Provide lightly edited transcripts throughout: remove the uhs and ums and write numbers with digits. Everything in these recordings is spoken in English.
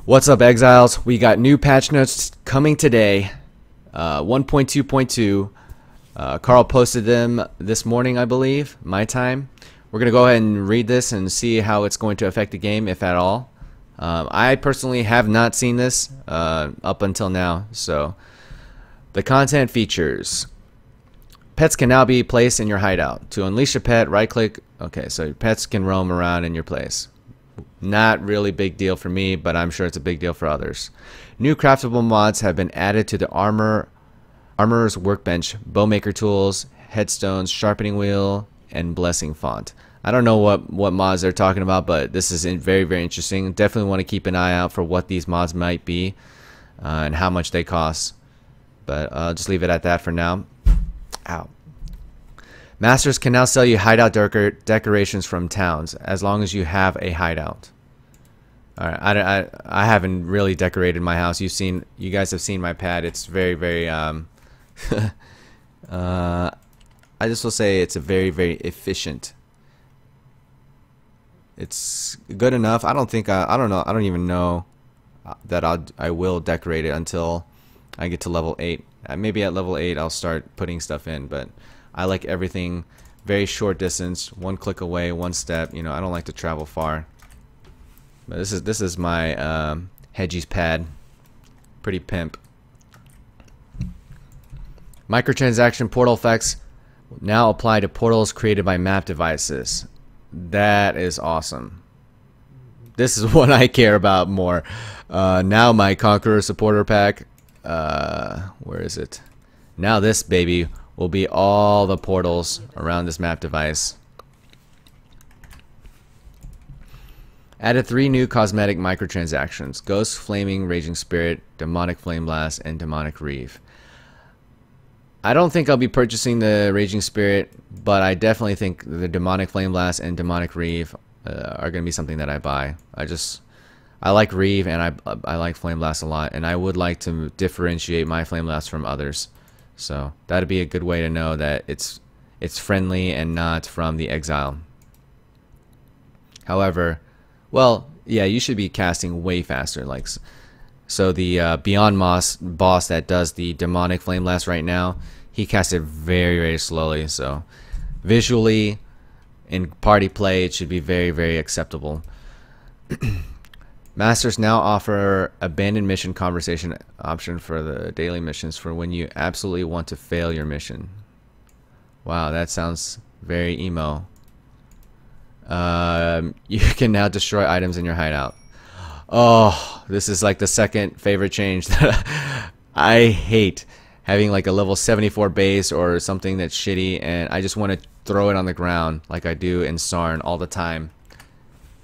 What's up, Exiles? We got new patch notes coming today, 1.2.2. Carl posted them this morning, I believe, my time. We're going to go ahead and read this and see how it's going to affect the game, if at all. I personally have not seen this up until now. So, the content features. Pets can now be placed in your hideout. To unleash a pet, right-click. Okay, so your pets can roam around in your place. Not really big deal for me, but I'm sure it's a big deal for others. New craftable mods have been added to the armorer's workbench, bowmaker tools, headstones, sharpening wheel, and blessing font. I don't know what mods they're talking about, but this is very, very interesting. Definitely want to keep an eye out for what these mods might be and how much they cost. But I'll just leave it at that for now. Ow. Masters can now sell you hideout decorations from towns as long as you have a hideout. All right, I haven't really decorated my house. You guys have seen my pad. It's very, very I just will say it's a very, very efficient. It's good enough. I don't know. I don't even know that I will decorate it until I get to level 8. Maybe at level 8 I'll start putting stuff in, but I like everything very short distance, one click away, one step. You know, I don't like to travel far. But this is my Hedgie's pad. Pretty pimp. Microtransaction portal effects now apply to portals created by map devices. That is awesome. This is what I care about more. Now my Conqueror supporter pack. Where is it? Now this baby will be all the portals around this map device. Added 3 new cosmetic microtransactions: Ghost, Flaming Raging Spirit, Demonic Flame Blast, and Demonic Reeve. I don't think I'll be purchasing the Raging Spirit, but I definitely think the Demonic Flame Blast and Demonic Reeve are going to be something that I buy. I like Reeve and I like Flame Blast a lot, and I would like to differentiate my Flame Blast from others. So that'd be a good way to know that it's friendly and not from the Exile. However, well, yeah, you should be casting way faster. Like, so the Beyond boss that does the Demonic Flame Blast right now, he casts it very, very slowly. So visually, in party play, it should be very, very acceptable. Masters now offer abandoned mission conversation option for the daily missions for when you absolutely want to fail your mission. Wow, that sounds very emo. You can now destroy items in your hideout. Oh, this is like the second favorite change that I hate. Having like a level 74 base or something that's shitty, and I just want to throw it on the ground like I do in Sarn all the time.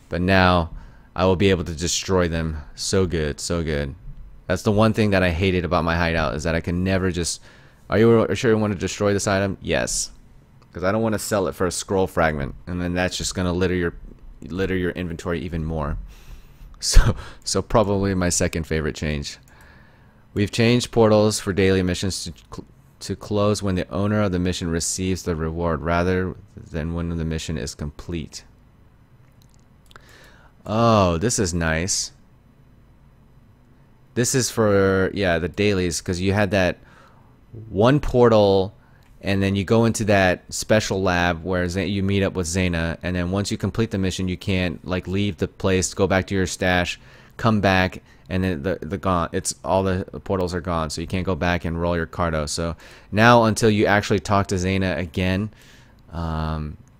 But now I will be able to destroy them. So good, so good. That's the one thing that I hated about my hideout, is that I can never just... Are you sure you want to destroy this item? Yes. Because I don't want to sell it for a scroll fragment, and then that's just going to litter your inventory even more. So probably my second favorite change. We've changed portals for daily missions to close when the owner of the mission receives the reward, rather than when the mission is complete. Oh, this is nice. This is for, yeah, the dailies, because you had that one portal, and then you go into that special lab where you meet up with Zaina, and then once you complete the mission, you can't like leave the place, go back to your stash, come back, and then all the portals are gone, so you can't go back and roll your cardo. So now, until you actually talk to Zaina again,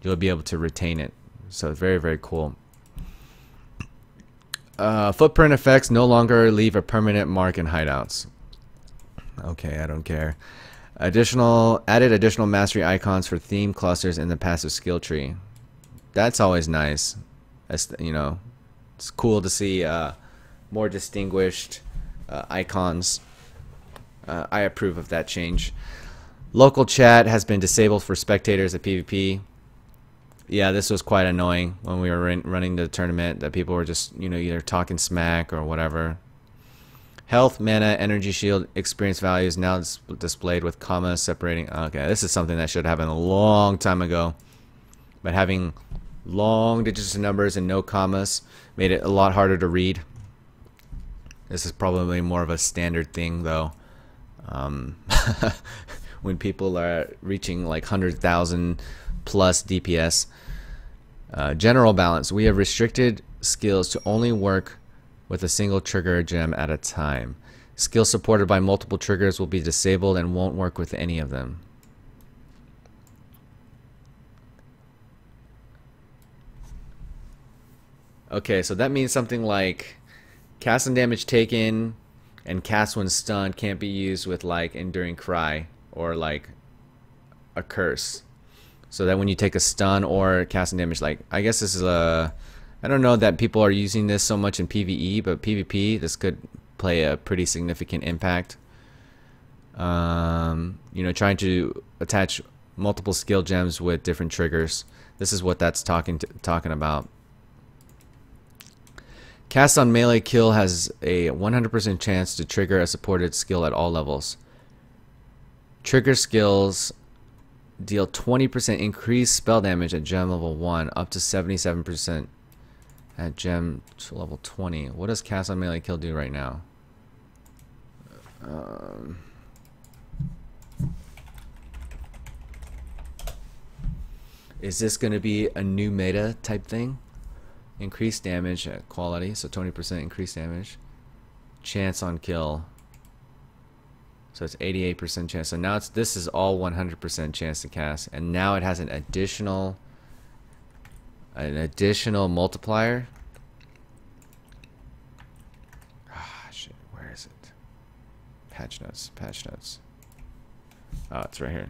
you'll be able to retain it. So very, very cool. Footprint effects no longer leave a permanent mark in hideouts. Okay, I don't care. Added additional mastery icons for theme clusters in the passive skill tree. That's always nice. That's, you know, it's cool to see more distinguished icons. I approve of that change. Local chat has been disabled for spectators at PvP. Yeah, this was quite annoying when we were running the tournament, that people were just, you know, either talking smack or whatever. Health, mana, energy shield, experience values now displayed with commas separating. Okay, this is something that should have happened a long time ago. But having long digits and numbers and no commas made it a lot harder to read. This is probably more of a standard thing though. When people are reaching like 100,000 plus DPS. General balance. We have restricted skills to only work with a single trigger gem at a time. Skills supported by multiple triggers will be disabled and won't work with any of them. Okay, so that means something like cast and damage taken and cast when stunned can't be used with like Enduring Cry or like a curse. So that when you take a stun or cast and damage, like I guess this is a, I don't know that people are using this so much in PvE, but PvP this could play a pretty significant impact. You know, trying to attach multiple skill gems with different triggers. This is what that's talking about. Cast on melee kill has a 100% chance to trigger a supported skill at all levels. Trigger skills deal 20% increased spell damage at gem level 1 up to 77% at gem level 20. What does cast on melee kill do right now? Is this going to be a new meta type thing? Increased damage at quality, so 20% increased damage. Chance on kill. So it's 88% chance. So now this is all 100% chance to cast, and now it has an additional multiplier. Ah, shit, where is it? Patch notes, patch notes. Oh, it's right here.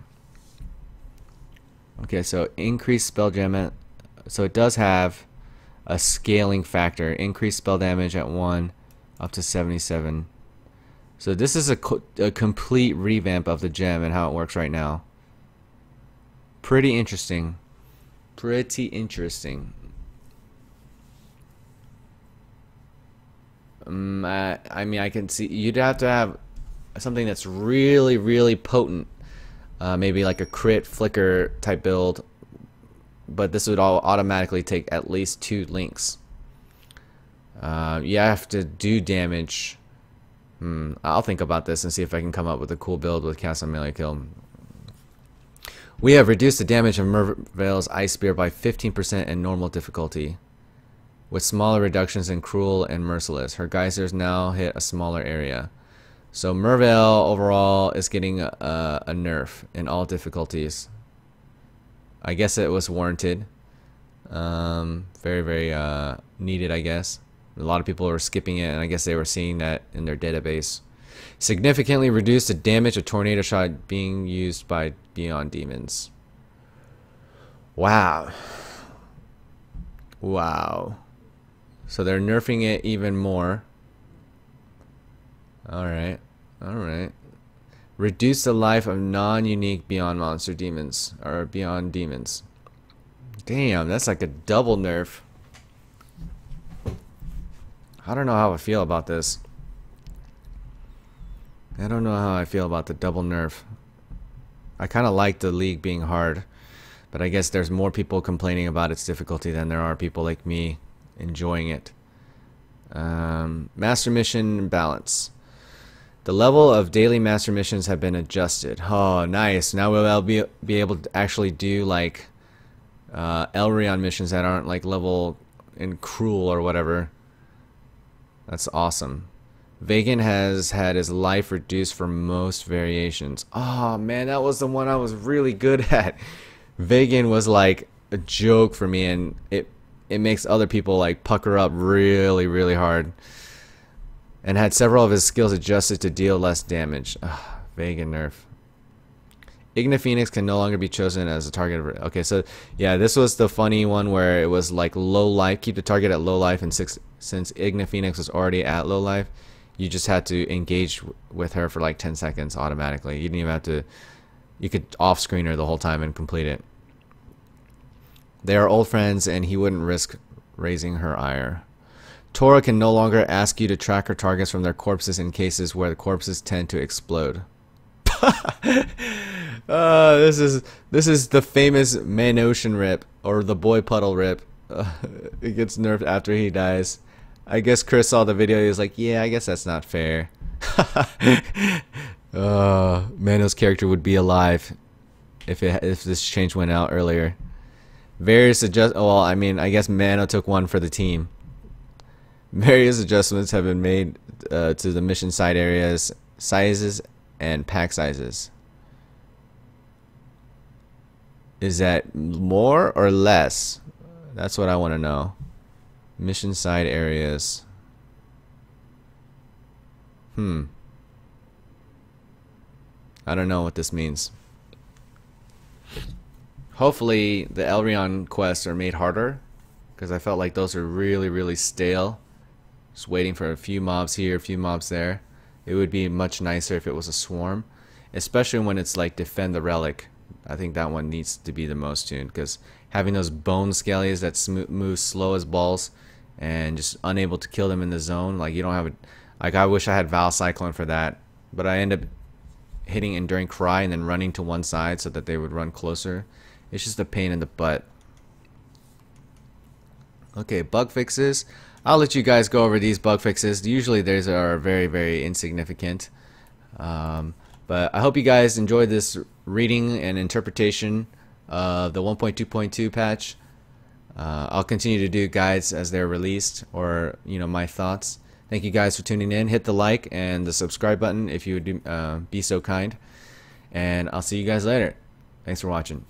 Okay, so increased spell gem. So it does have a scaling factor. Increased spell damage at 1 up to 77. So this is a complete revamp of the gem and how it works right now. Pretty interesting. Pretty interesting. I mean, I can see you'd have to have something that's really, really potent. Maybe like a crit flicker type build. But this would all automatically take at least 2 links. You have to do damage. I'll think about this and see if I can come up with a cool build with cast on melee kill. We have reduced the damage of Merveil's Ice Spear by 15% in normal difficulty, with smaller reductions in Cruel and Merciless. Her geysers now hit a smaller area. So Merveil overall is getting a nerf in all difficulties. I guess it was warranted. Very, very needed, I guess. A lot of people were skipping it, and I guess they were seeing that in their database. Significantly reduced the damage of Tornado Shot being used by Beyond Demons. Wow. Wow. So they're nerfing it even more. Alright. Alright. Reduce the life of non-unique Beyond Monster Demons. Or Beyond Demons. Damn, that's like a double nerf. I don't know how I feel about this. I don't know how I feel about the double nerf. I kind of like the league being hard, but I guess there's more people complaining about its difficulty than there are people like me enjoying it. Master mission balance. The level of daily master missions have been adjusted. Oh, nice. Now we'll be able to actually do like Elrion missions that aren't like level in Cruel or whatever. That's awesome. Vagan has had his life reduced for most variations. Oh man, that was the one I was really good at. Vagan was like a joke for me, and it makes other people like pucker up really, really hard. And had several of his skills adjusted to deal less damage. Vagan nerf. Igna Phoenix can no longer be chosen as a target. Okay, so yeah, this was the funny one where it was like low life. Keep the target at low life, and since Igna Phoenix was already at low life, you just had to engage with her for like 10 seconds automatically. You didn't even have to. You could off screen her the whole time and complete it. They are old friends, and he wouldn't risk raising her ire. Tora can no longer ask you to track her targets from their corpses in cases where the corpses tend to explode. This is the famous Manosian rip, or the boy puddle rip. It gets nerfed after he dies. I guess Chris saw the video. He was like, "Yeah, I guess that's not fair." Mano's character would be alive if this change went out earlier. Various well, I mean, I guess Mano took one for the team. Various adjustments have been made to the mission site areas, sizes, and pack sizes. Is that more or less? That's what I want to know. Mission side areas. I don't know what this means. Hopefully the Elrion quests are made harder, because I felt like those are really stale. Just waiting for a few mobs here, a few mobs there. It would be much nicer if it was a swarm, especially when it's like defend the relic. I think that one needs to be the most tuned, because having those bone scalies that move slow as balls and just unable to kill them in the zone, like you don't have a, like I wish I had Val Cyclone for that, but I end up hitting Enduring Cry and then running to one side so that they would run closer. It's just a pain in the butt. Okay, bug fixes. I'll let you guys go over these bug fixes. Usually these are very insignificant. But I hope you guys enjoyed this reading and interpretation of the 1.2.2 patch. I'll continue to do guides as they're released, or my thoughts. Thank you guys for tuning in. Hit the like and the subscribe button if you would be so kind. And I'll see you guys later. Thanks for watching.